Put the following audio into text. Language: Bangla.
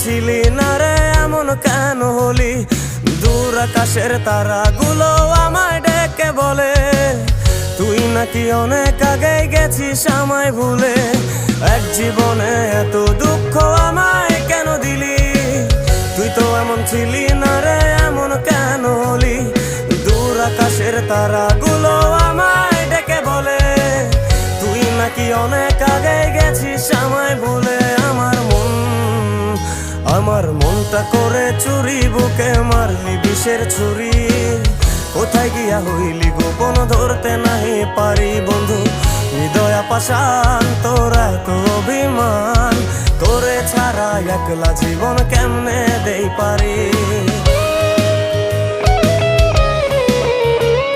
ছিলি না রে এমন কেন হলি? দূর আকাশের তারাগুলো আমায় ডেকে বলে তুই নাকি অনেক আগে গেছিস আমায় ভুলে। এক জীবনে এত দুঃখ আমায় কেন দিলি? তুই তো এমন ছিলি না রে এমন কেন হলি? দূর আকাশের তারাগুলো আমায় ডেকে বলে তুই নাকি অনেক আগে গেছিস আমায় ভুলে। আমার মনটা করে চুরি, বুকে মারলি বিষের ছুরি। কোথায় গিয়া হইলি গোপন ধরতে নাহি পারি বন্ধু। হৃদয় পাষাণ তোর এত অভিমান, তোরে ছাড়া একলা জীবন কেমনে দেই পারি।